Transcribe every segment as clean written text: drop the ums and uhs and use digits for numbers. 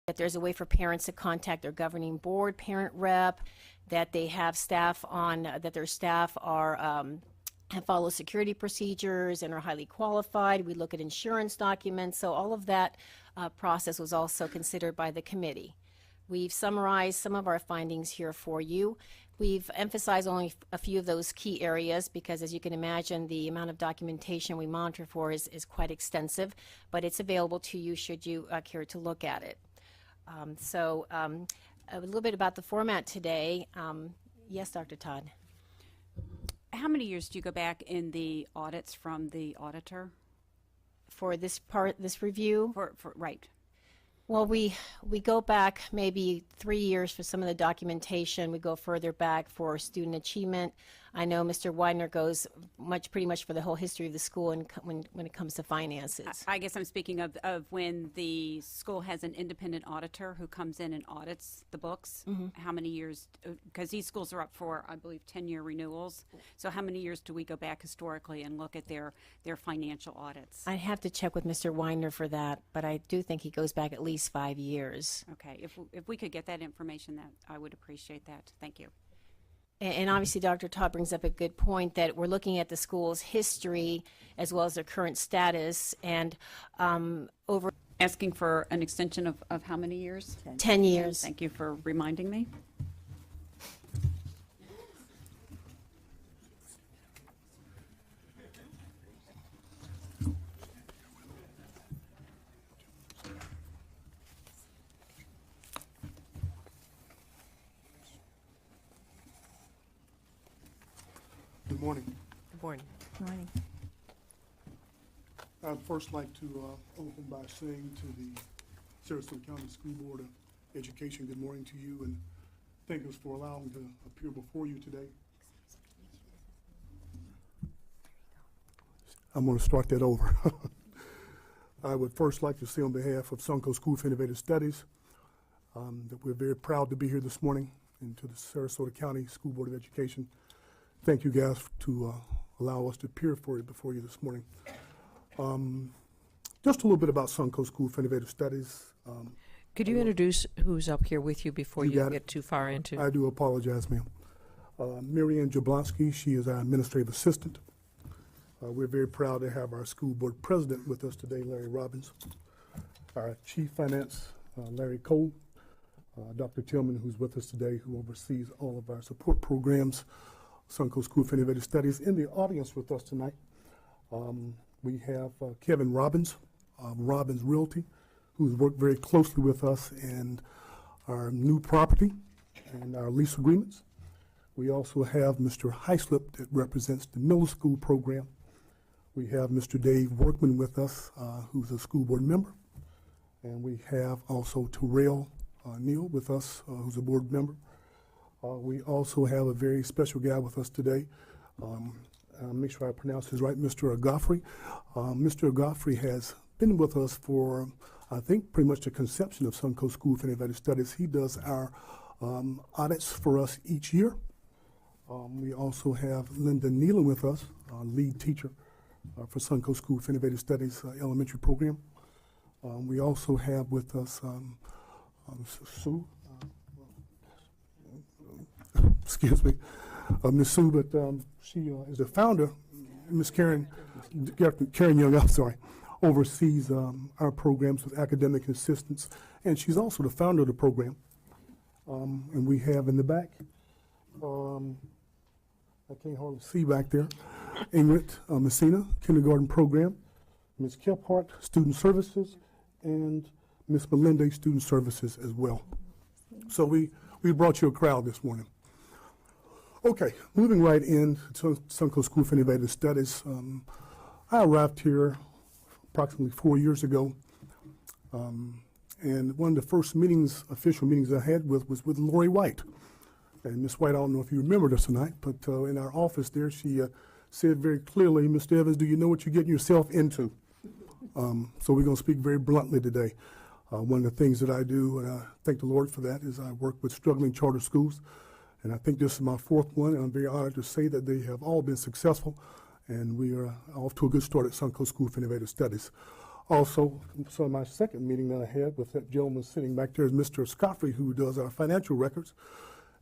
that there's a way for parents to contact their governing board, parent rep, that they have staff on, that their staff are have follow security procedures and are highly qualified. We look at insurance documents. So all of that process was also considered by the committee. We've summarized some of our findings here for you. We've emphasized only a few of those key areas because, as you can imagine, the amount of documentation we monitor for is quite extensive, but it's available to you should you care to look at it. A little bit about the format today. Yes, Dr. Todd. How many years do you go back in the audits from the auditor? For this review? Right. Well, we go back maybe 3 years for some of the documentation. We go further back for student achievement. I know Mr. Widener goes pretty much for the whole history of the school and when it comes to finances. I guess I'm speaking of when the school has an independent auditor who comes in and audits the books. Mm-hmm. How many years, because these schools are up for, I believe, 10-year renewals. So how many years do we go back historically and look at their financial audits? I have to check with Mr. Widener for that, but I do think he goes back at least 5 years. Okay. If we could get that information, that I would appreciate that. Thank you. And obviously, Dr. Todd brings up a good point that we're looking at the school's history as well as their current status and over. Asking for an extension of how many years? 10 years. Thank you for reminding me. Good morning. Good morning. Good morning. I'd first like to open by saying to the Sarasota County School Board of Education, good morning to you, and thank us for allowing to appear before you today. I'm going to start that over. I would first like to say on behalf of Suncoast School for Innovative Studies that we're very proud to be here this morning, and to the Sarasota County School Board of Education. Thank you guys to allow us to appear before you this morning. Just a little bit about Suncoast School for Innovative Studies. Could you introduce who's up here with you before you get too far into? I do apologize, ma'am. Mary Ann Jablonski, she is our administrative assistant. We're very proud to have our school board president with us today, Larry Robbins. Our chief finance, Larry Cole. Dr. Tillman, who's with us today, who oversees all of our support programs. Suncoast School for Innovative Studies. In the audience with us tonight, we have Kevin Robbins, Robbins Realty, who's worked very closely with us in our new property and our lease agreements. We also have Mr. Heislip that represents the middle school program. We have Mr. Dave Workman with us, who's a school board member. And we have also Terrell Neal with us, who's a board member. We also have a very special guy with us today. Make sure I pronounce his right, Mr. Agafri. Mr. Agafri has been with us for, I think, pretty much the conception of Suncoast School for Innovative Studies. He does our audits for us each year. We also have Linda Nealon with us, lead teacher for Suncoast School for Innovative Studies elementary program. We also have with us Sue. Excuse me, Ms. Sue, but she is the founder, Ms. Karen Young, I'm sorry, oversees our programs with academic assistance, and she's also the founder of the program. And we have in the back, I can't hardly see back there, Ingrid Messina, kindergarten program, Ms. Kephart, student services, and Ms. Melinda, student services as well. So we brought you a crowd this morning. Okay, moving right in to Suncoast School for Innovative Studies. I arrived here approximately 4 years ago, and one of the first meetings, official meetings I had was with Lori White. And Ms. White, I don't know if you remember this tonight, but in our office there, she said very clearly, Mr. Evans, do you know what you're getting yourself into? So we're going to speak very bluntly today. One of the things that I do, and I thank the Lord for that, is I work with struggling charter schools. And I think this is my fourth one, and I'm very honored to say that they have all been successful, and we are off to a good start at Suncoast School for Innovative Studies. Also, so my second meeting that I had with that gentleman sitting back there is Mr. Scoffrey, who does our financial records.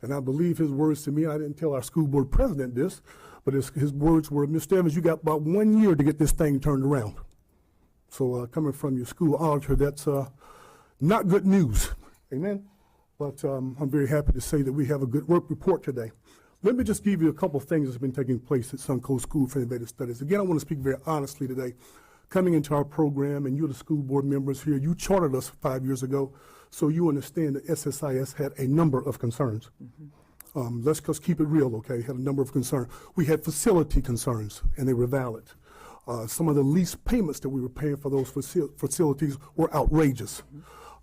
And I believe his words to me, I didn't tell our school board president this, but his words were, Mr. Evans, you got about 1 year to get this thing turned around. So coming from your school auditor, that's not good news. Amen? But I'm very happy to say that we have a good work report today. Let me just give you a couple of things that's been taking place at Suncoast School for Innovative Studies. Again, I want to speak very honestly today. Coming into our program, and you're the school board members here, you chartered us 5 years ago, so you understand that SSIS had a number of concerns. Let's just keep it real, okay? Had a number of concerns. We had facility concerns, and they were valid. Some of the lease payments that we were paying for those facilities were outrageous.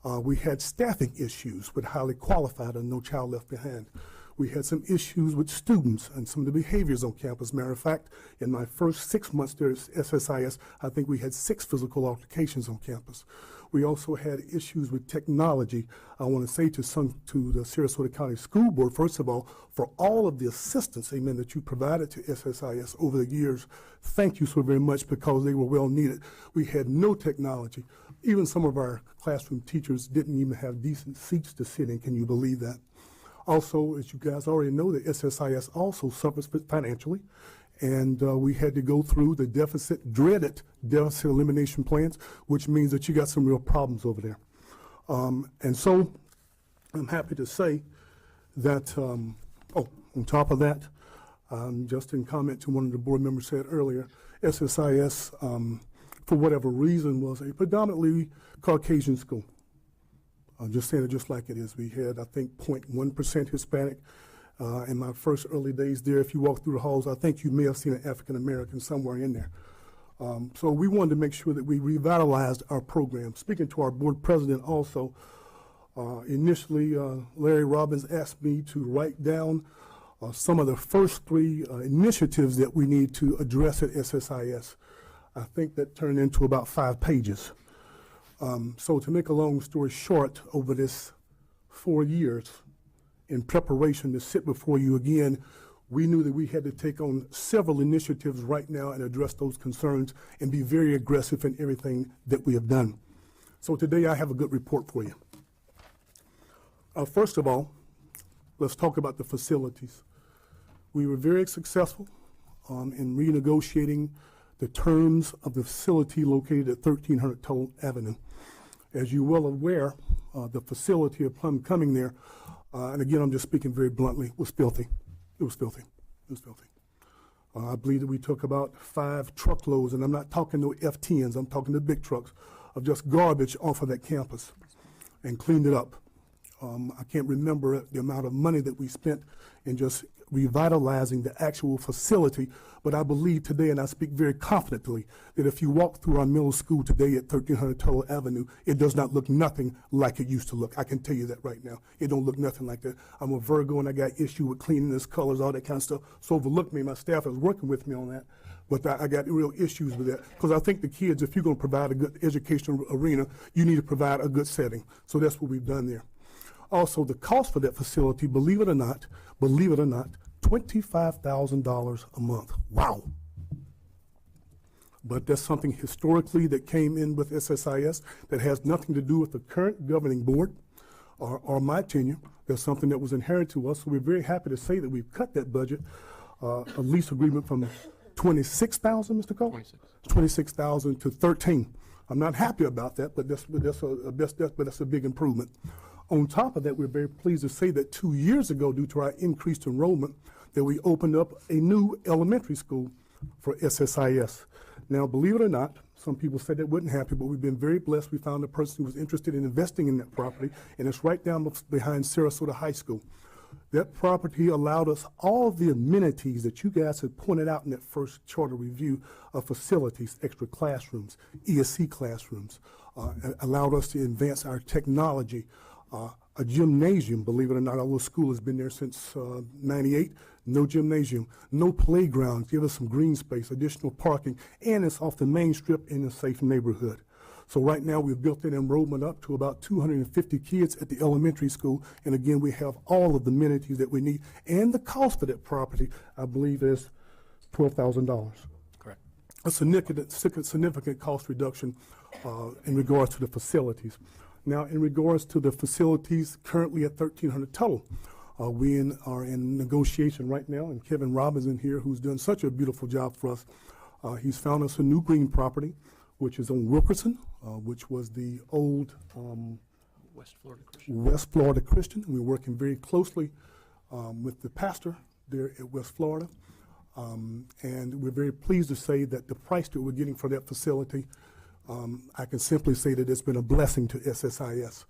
We had staffing issues with highly qualified and No Child Left Behind. We had some issues with students and some of the behaviors on campus. Matter of fact, in my first 6 months there at SSIS, I think we had 6 physical altercations on campus. We also had issues with technology. I want to say to the Sarasota County School Board, first of all, for all of the assistance, amen, that you provided to SSIS over the years, thank you so very much, because they were well needed. We had no technology. Even some of our classroom teachers didn't even have decent seats to sit in. Can you believe that? Also, as you guys already know, the SSIS also suffers financially, and we had to go through the dreaded deficit elimination plans, which means that you got some real problems over there. And so I'm happy to say that, on top of that, just in comment to one of the board members said earlier, SSIS, for whatever reason, was a predominantly Caucasian school. I'm just saying it just like it is. We had, I think, 0.1% Hispanic. In my first early days there, if you walk through the halls, I think you may have seen an African American somewhere in there. So we wanted to make sure that we revitalized our program. Speaking to our board president also, initially Larry Robbins asked me to write down some of the first 3 initiatives that we need to address at SSIS. I think that turned into about 5 pages. So to make a long story short, over this 4 years in preparation to sit before you again, we knew that we had to take on several initiatives right now and address those concerns and be very aggressive in everything that we have done. So today I have a good report for you. First of all, let's talk about the facilities. We were very successful in renegotiating the terms of the facility located at 1300 Toll Avenue. As you're well aware, the facility upon coming there, and again, I'm just speaking very bluntly, was filthy. It was filthy. It was filthy. I believe that we took about 5 truckloads, and I'm not talking no F-10s, I'm talking the big trucks, of just garbage off of that campus and cleaned it up. I can't remember the amount of money that we spent in just revitalizing the actual facility, but I believe today, and I speak very confidently, that if you walk through our middle school today at 1300 Toll Avenue, it does not look nothing like it used to look. I can tell you that right now. It don't look nothing like that. I'm a Virgo, and I got issue with cleanliness, colors, all that kind of stuff. So overlook me. My staff is working with me on that. But I got real issues with that, because I think the kids, if you're going to provide a good educational arena, you need to provide a good setting. So that's what we've done there. Also, the cost for that facility, believe it or not, $25,000 a month. Wow. But that's something historically that came in with SSIS that has nothing to do with the current governing board or my tenure. That's something that was inherited to us. So we're very happy to say that we've cut that budget, a lease agreement from 26,000, Mr. Cole? 26,000 to 13. I'm not happy about that, but that's a big improvement. On top of that, we're very pleased to say that 2 years ago, due to our increased enrollment, that we opened up a new elementary school for SSIS. Now, believe it or not, some people said they wouldn't happen, but we've been very blessed. We found a person who was interested in investing in that property, and it's right down behind Sarasota High School. That property allowed us all the amenities that you guys had pointed out in that first charter review of facilities, extra classrooms, ESC classrooms, allowed us to advance our technology. A gymnasium, believe it or not, our little school has been there since '98. No gymnasium, no playground, give us some green space, additional parking, and it's off the main strip in a safe neighborhood. So right now we've built that enrollment up to about 250 kids at the elementary school, and again, we have all of the amenities that we need, and the cost of that property, I believe, is $12,000. Correct. A significant cost reduction in regards to the facilities. Now, in regards to the facilities, currently at 1,300 total. We are in negotiation right now, and Kevin Robinson here, who's done such a beautiful job for us, he's found us a new green property, which is on Wilkerson, which was the old West Florida Christian. We're working very closely with the pastor there at West Florida, and we're very pleased to say that the price that we're getting for that facility, I can simply say that it's been a blessing to SSIS.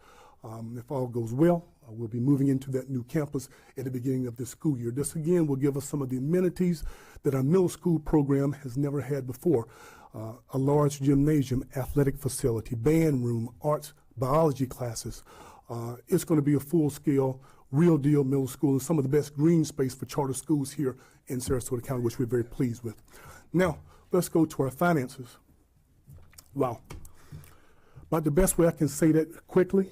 If all goes well, we'll be moving into that new campus at the beginning of this school year. This again will give us some of the amenities that our middle school program has never had before. A large gymnasium, athletic facility, band room, arts, biology classes. It's going to be a full-scale, real deal middle school and some of the best green space for charter schools here in Sarasota County, which we're very pleased with. Now, let's go to our finances. Wow. About the best way I can say that quickly,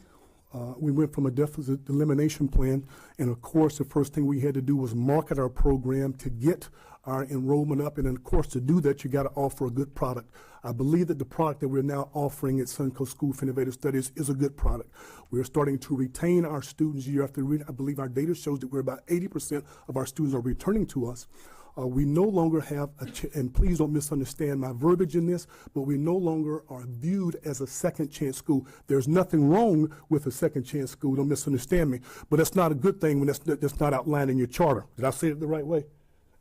we went from a deficit elimination plan, and of course the first thing we had to do was market our program to get our enrollment up, and then of course to do that you got to offer a good product. I believe that the product that we're now offering at Suncoast School for Innovative Studies is a good product. We're starting to retain our students year after year. I believe our data shows that we're about 80% of our students are returning to us. We no longer have, and please don't misunderstand my verbiage in this, but we no longer are viewed as a second chance school. There's nothing wrong with a second chance school, don't misunderstand me, but that's not a good thing when that's not outlined in your charter. Did I say it the right way?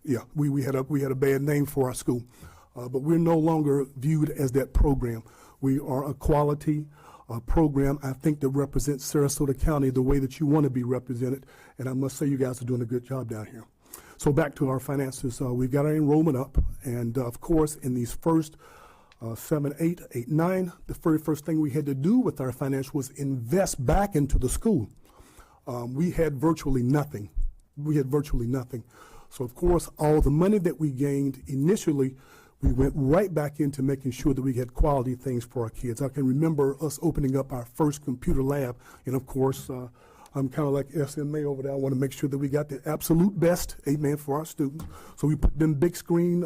Yeah, we had a bad name for our school, but we're no longer viewed as that program. We are a quality program, I think, that represents Sarasota County the way that you want to be represented, and I must say you guys are doing a good job down here. So back to our finances, we've got our enrollment up, and of course in these first 7, 8, 8, 9, the very first thing we had to do with our financials was invest back into the school. We had virtually nothing. So of course all the money that we gained initially, we went right back into making sure that we had quality things for our kids. I can remember us opening up our first computer lab, and of course I'm kind of like SMA over there. I want to make sure that we got the absolute best, amen, for our students. So we put them big screen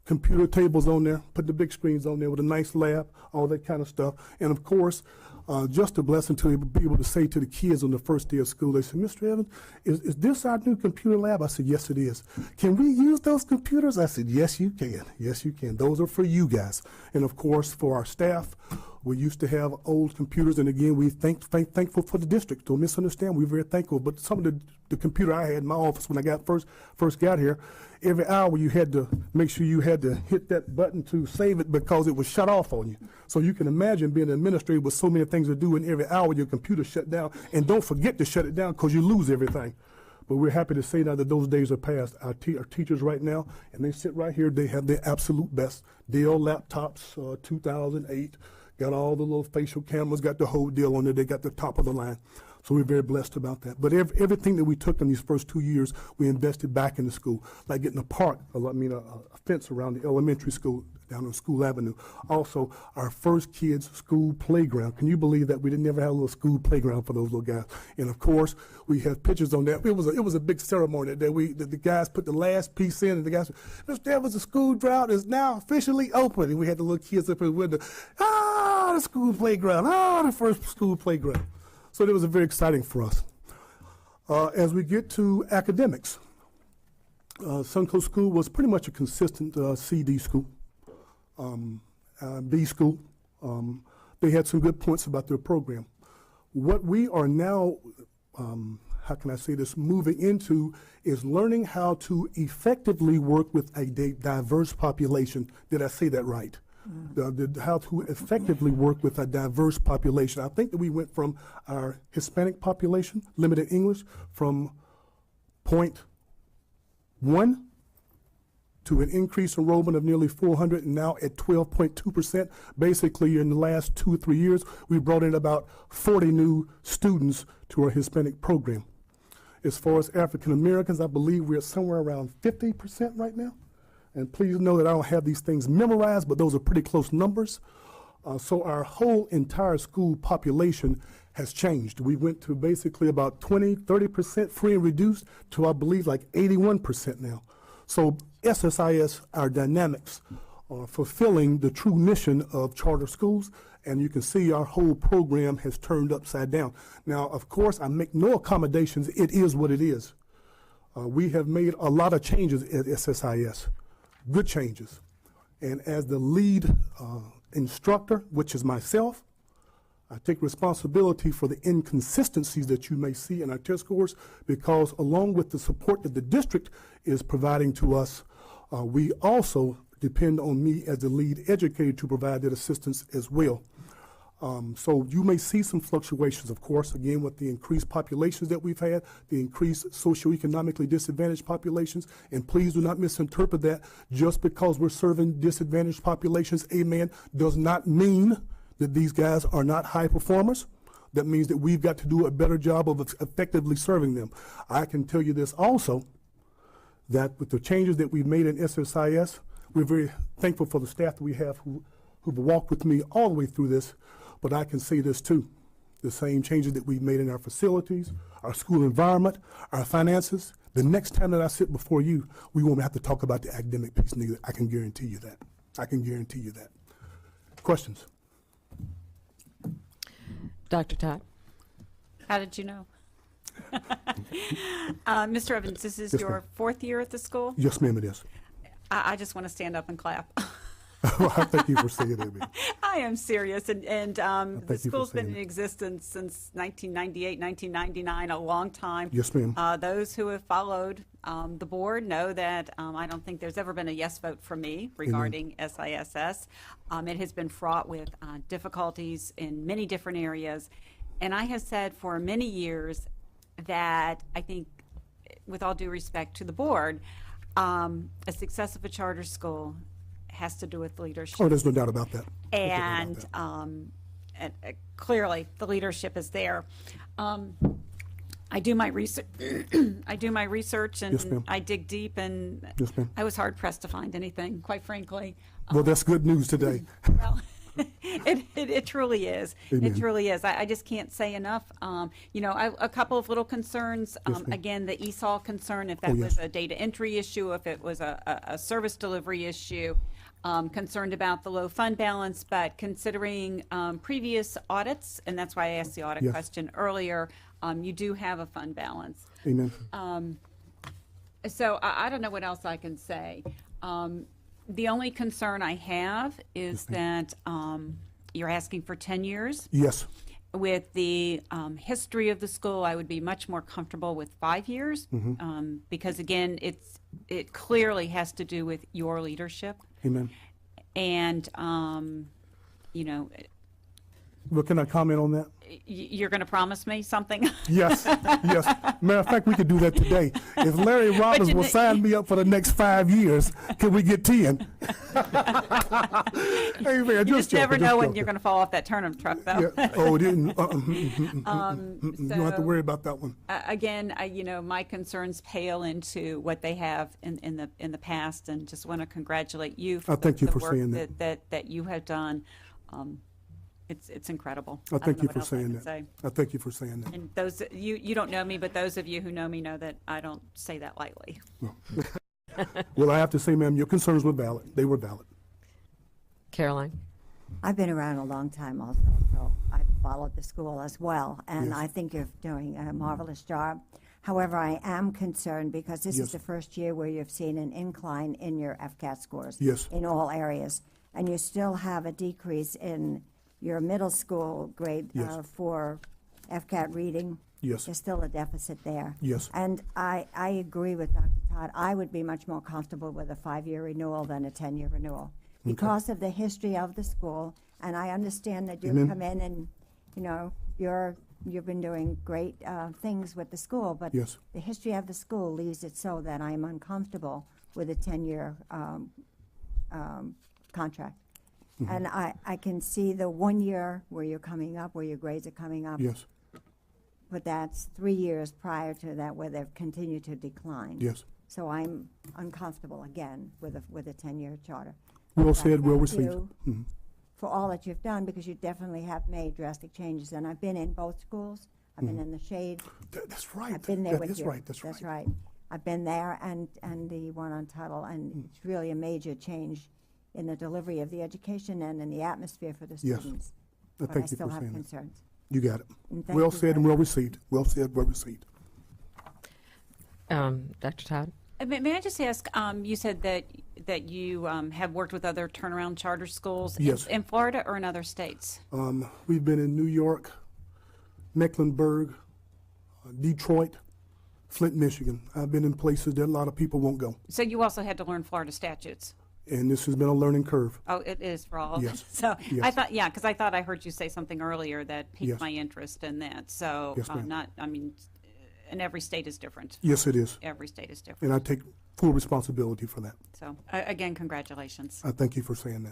computer tables on there, put the big screens on there with a nice lab, all that kind of stuff. And of course, just a blessing to be able to say to the kids on the first day of school, they said, Mr. Evans, is this our new computer lab? I said, yes, it is. Can we use those computers? I said, yes, you can. Yes, you can. Those are for you guys. And of course, for our staff, we used to have old computers, and again, we thankful for the district. Don't misunderstand, we're very thankful. But some of the computer I had in my office when I got first got here, every hour you had to make sure you had to hit that button to save it because it was shut off on you. So you can imagine being an administrator with so many things to do, and every hour your computer shut down. And don't forget to shut it down because you lose everything. But we're happy to say now that those days are past. Our teachers right now, and they sit right here, they have the absolute best. Dell laptops, 2008. Got all the little facial cameras, got the whole deal on there. They got the top of the line. So we're very blessed about that. But everything that we took in these first 2 years, we invested back in the school, like getting a fence around the elementary school down on School Avenue. Also, our first kids' school playground. Can you believe that we didn't ever have a little school playground for those little guys? And of course, we have pictures on that. It was a big ceremony that the guys put the last piece in, and the guys said, Mr. Evans, the school drought is now officially open. And we had the little kids up in the window, the school playground, the first school playground. So it was very exciting for us. As we get to academics, Suncoast School was pretty much a consistent CD school, B school. They had some good points about their program. What we are now, how can I say this, moving into is learning how to effectively work with a diverse population. Did I say that right? How to effectively work with a diverse population. I think that we went from our Hispanic population, limited English, from 0.1 to an increased enrollment of nearly 400, and now at 12.2%. Basically, in the last 2 or 3 years, we brought in about 40 new students to our Hispanic program. As far as African Americans, I believe we're somewhere around 50% right now. And please know that I don't have these things memorized, but those are pretty close numbers. So our whole entire school population has changed. We went to basically about 20, 30% free and reduced to, I believe, like 81% now. So SSIS, our dynamics fulfilling the true mission of charter schools, and you can see our whole program has turned upside down. Now, of course, I make no accommodations. It is what it is. We have made a lot of changes at SSIS, good changes. And as the lead instructor, which is myself, I take responsibility for the inconsistencies that you may see in our test scores, because along with the support that the district is providing to us, we also depend on me as the lead educator to provide that assistance as well. So you may see some fluctuations, of course, again, with the increased populations that we've had, the increased socioeconomically disadvantaged populations, and please do not misinterpret that. Just because we're serving disadvantaged populations, amen, does not mean that these guys are not high performers. That means that we've got to do a better job of effectively serving them. I can tell you this also, that with the changes that we've made in SSIS, we're very thankful for the staff that we have who've walked with me all the way through this. But I can say this too, the same changes that we've made in our facilities, our school environment, our finances. The next time that I sit before you, we won't have to talk about the academic piece neither. I can guarantee you that. I can guarantee you that. Questions? Dr. Todd? How did you know? Mr. Evans, this is Yes, your ma'am. 4th year at the school? Yes, ma'am, it is. I just want to stand up and clap. Well, I thank you for saying that, ma'am. I am serious, and the thank you for school's been saying in that. existence since 1998, 1999, a long time. Yes, ma'am. Those who have followed the board know that I don't think there's ever been a yes vote from me regarding SISS. It has been fraught with difficulties in many different areas, and I have said for many years that I think, with all due respect to the board, a success of a charter school has to do with leadership. Oh, there's no doubt about that. There's no doubt And, about that. clearly the leadership is there. I do my research. I do my research, and Yes, ma'am. I dig deep, and Yes, ma'am. I was hard pressed to find anything, quite frankly. Well, that's good news today. Well, it truly is. Amen. It truly is. I just can't say enough. A couple of little concerns. Yes, ma'am. Again, the ESOL concern, if that Oh, yes. was a data entry issue, if it was a service delivery issue. Concerned about the low fund balance, but considering previous audits, and that's why I asked the audit Yes. question earlier, you do have a fund balance. Amen. So I don't know what else I can say. The only concern I have is that you're asking for 10 years. Yes. With the history of the school, I would be much more comfortable with 5 years, because again, it clearly has to do with your leadership. Amen. And, Well, can I comment on that? you're going to promise me something? Yes, yes. Matter of fact, we could do that today. If Larry Robbins will sign me up for the next 5 years, can we get 10? Hey, man, You just never joking, know when joking. you're going to fall off that turnip truck, though. Yeah. Oh, it didn't. You don't have to So- worry about that one. Again, my concerns pale into what they have in the past, and just want to congratulate you for thank you the for work saying that. that you have done. It's incredible. I thank don't know you what for else I saying can that. say. I thank you for saying that. And those you don't know me, but those of you who know me know that I don't say that lightly. Well, I have to say, ma'am, your concerns were valid. They were valid. Caroline? I've been around a long time also, so I followed the school as well, and Yes. I think you're doing a marvelous job. However, I am concerned because this Yes. is the first year where you've seen an incline in your FCAT scores Yes. in all areas, and you still have a decrease in your middle school grade Yes. for FCAT reading. Yes. There's still a deficit there. Yes. And I agree with Dr. Todd. I would be much more comfortable with a 5-year renewal than a 10-year renewal because of the history of the school. And I understand that you've Amen. come in and, you've been doing great things with the school, but Yes. the history of the school leaves it so that I am uncomfortable with a 10-year contract. Mm-hmm. And I can see the 1 year where you're coming up, where your grades are coming up. Yes. But that's 3 years prior to that where they've continued to decline. Yes. So I'm uncomfortable again with a 10-year charter. Well I said, well thank received. you Mhm. for all that you've done, because you definitely have made drastic changes. And I've been in both schools. I've been in the shade. That's right. I've been there That with is you. right. That's right. I've been there and the one on Tuttle, and it's really a major change in the delivery of the education and in the atmosphere for the Yes. students. I But I thank you still for have saying that. concerns. You got it. And thank Well you said very and well much. received. Well said, well received. Dr. Todd? May I just ask, you said that you have worked with other turnaround charter schools Yes. in Florida or in other states? We've been in New York, Mecklenburg, Detroit, Flint, Michigan. I've been in places that a lot of people won't go. So you also had to learn Florida statutes? And this has been a learning curve. Oh, it is for all? Yes. So Yes. I thought, because I thought I heard you say something earlier that piqued Yes. my interest in that. So Yes, ma'am. and every state is different. Yes, it is. Every state is different. And I take full responsibility for that. So again, congratulations. I thank you for saying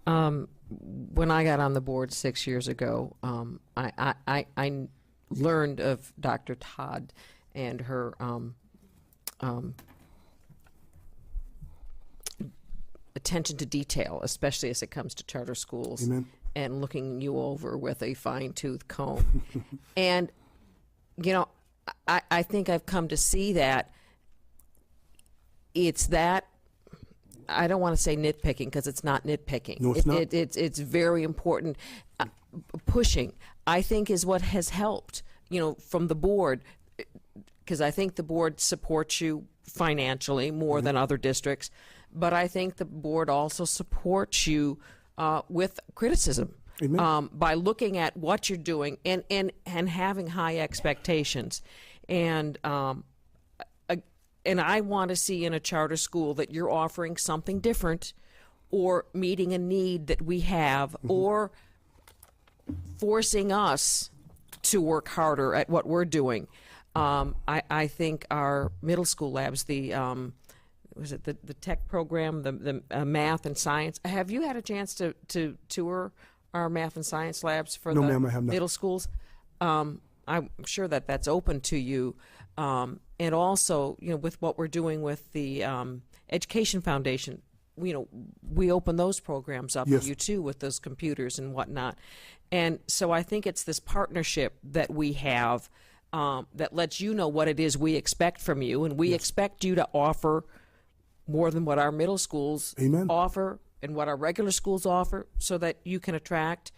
that. When I got on the board 6 years ago, I learned of Dr. Todd and her attention to detail, especially as it comes to charter schools. Amen. And looking you over with a fine-tooth comb. And, you know, I think I've come to see that it's that, I don't want to say nitpicking because it's not nitpicking. No, it's not. It's very important. Pushing, I think, is what has helped, you know, from the board, because I think the board supports you financially more than other districts, but I think the board also supports you with criticism. Amen. By looking at what you're doing and having high expectations. And I want to see in a charter school that you're offering something different or meeting a need that we have or forcing us to work harder at what we're doing. I think our middle school labs, the tech program, the math and science. Have you had a chance to tour our math and science labs for No, the ma'am, I have not. middle schools? I'm sure that that's open to you. And also, you know, with what we're doing with the Education Foundation, you know, we open those programs up Yes. to you too with those computers and whatnot. And so I think it's this partnership that we have that lets you know what it is we expect from you, and we expect you to offer more than what our middle schools Amen. offer and what our regular schools offer, so that you can attract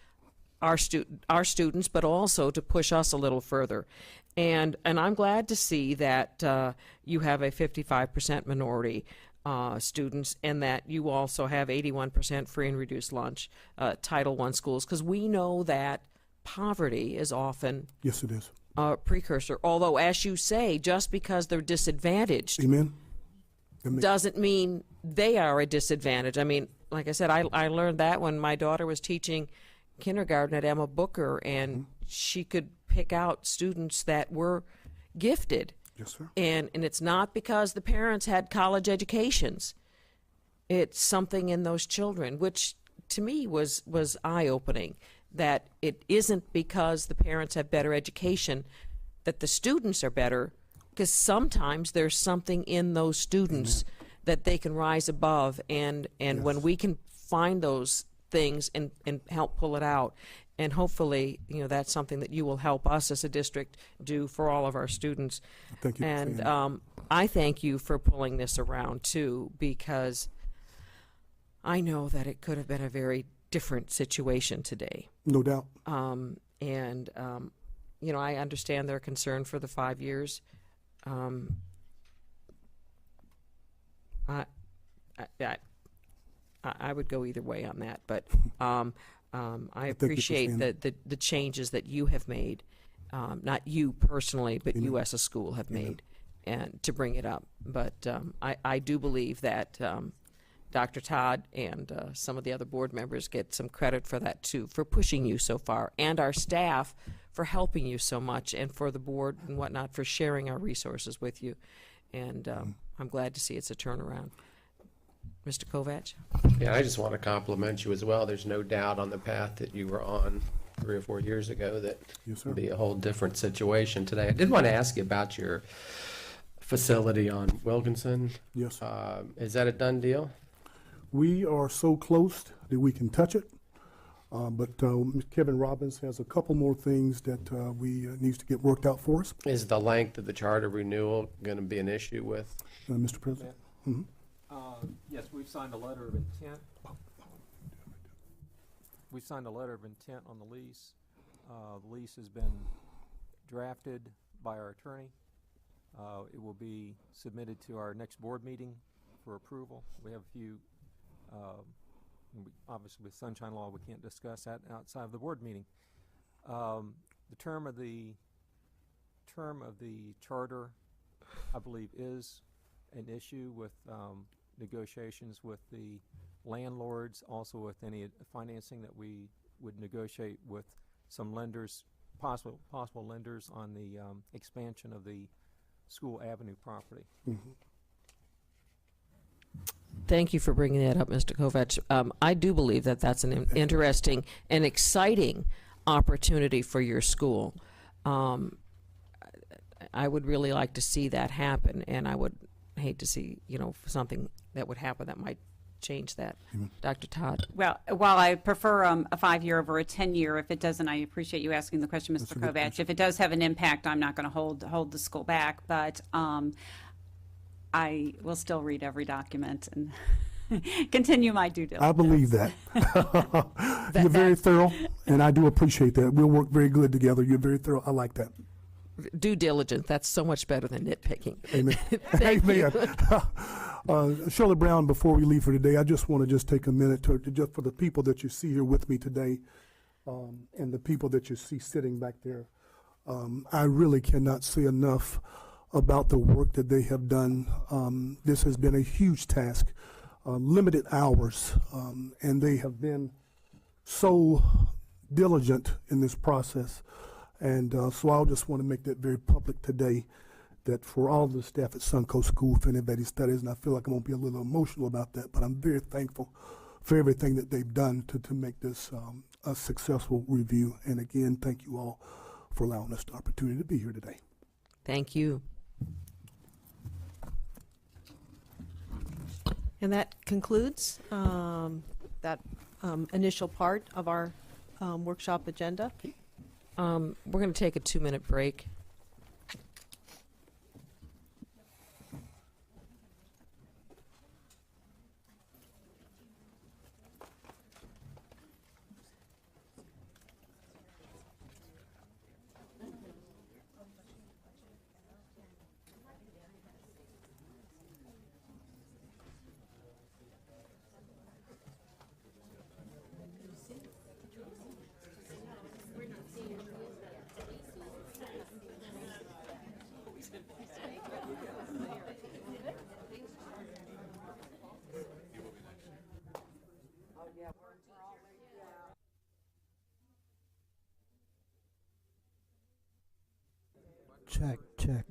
our students, but also to push us a little further. And I'm glad to see that you have a 55% minority students, and that you also have 81% free and reduced lunch Title I schools, because we know that poverty is often Yes, it is. a precursor. Although, as you say, just because they're disadvantaged Amen. doesn't mean they are a disadvantage. I mean, like I said, I learned that when my daughter was teaching kindergarten at Emma Booker, and she could pick out students that were gifted. Yes, sir. And it's not because the parents had college educations. It's something in those children, which to me was eye-opening, that it isn't because the parents have better education that the students are better, because sometimes there's something in those students that they can rise above, and when we can find those things and help pull it out, and hopefully, you know, that's something that you will help us as a district do for all of our students. Thank you for saying And that. I thank you for pulling this around too, because I know that it could have been a very different situation today. No doubt. You know, I understand their concern for the 5 years. I would go either way on that, but I you for appreciate saying the changes that you have made, not you personally, but you as a school have made, and to bring it up. But I do believe that Dr. Todd and some of the other board members get some credit for that too, for pushing you so far, and our staff for helping you so much, and for the board and whatnot for sharing our resources with you. And I'm glad to see it's a turnaround. Mr. Kovach? Yeah, I just want to compliment you as well. There's no doubt on the path that you were on 3 or 4 years ago that Yes, sir. would be a whole different situation today. I did want to ask you about your facility on Wilkinson. Yes. Is that a done deal? We are so close that we can touch it, but Kevin Robbins has a couple more things that we needs to get worked out for us, Is the length of the charter renewal going to be an issue with? Mr. President. Yes, we've signed a letter of intent. We signed a letter of intent on the lease. The lease has been drafted by our attorney. It will be submitted to our next board meeting for approval. We have a few, obviously with sunshine law, we can't discuss that outside of the board meeting. The term of the charter, I believe, is an issue with negotiations with the landlords, also with any financing that we would negotiate with some lenders, possible lenders on the expansion of the School Avenue property. Thank you for bringing that up, Mr. Kovacs. I do believe that that's an interesting and exciting opportunity for your school. I would really like to see that happen, and I would hate to see, something that would happen that might change that. Dr. Todd? Well, while I prefer a 5-year over a 10-year, if it doesn't, I appreciate you asking the question, Mr. Kovacs. If it does have an impact, I'm not going to hold the school back, but I will still read every document and continue my due diligence. I believe that. You're very thorough, and I do appreciate that. We'll work very good together. You're very thorough. I like that. Due diligence, that's so much better than nitpicking. Amen. Amen. Shirley Brown, before we leave for today, I just want to take a minute to just for the people that you see here with me today, and the people that you see sitting back there. I really cannot say enough about the work that they have done. This has been a huge task, limited hours, and they have been so diligent in this process. And so I just want to make that very public today, that for all the staff at Suncoast School, if anybody studies, and I feel like I won't be a little emotional about that, but I'm very thankful for everything that they've done to make this a successful review. And again, thank you all for allowing us the opportunity to be here today. Thank you. And that concludes that initial part of our workshop agenda. We're going to take a 2-minute break. Check, check.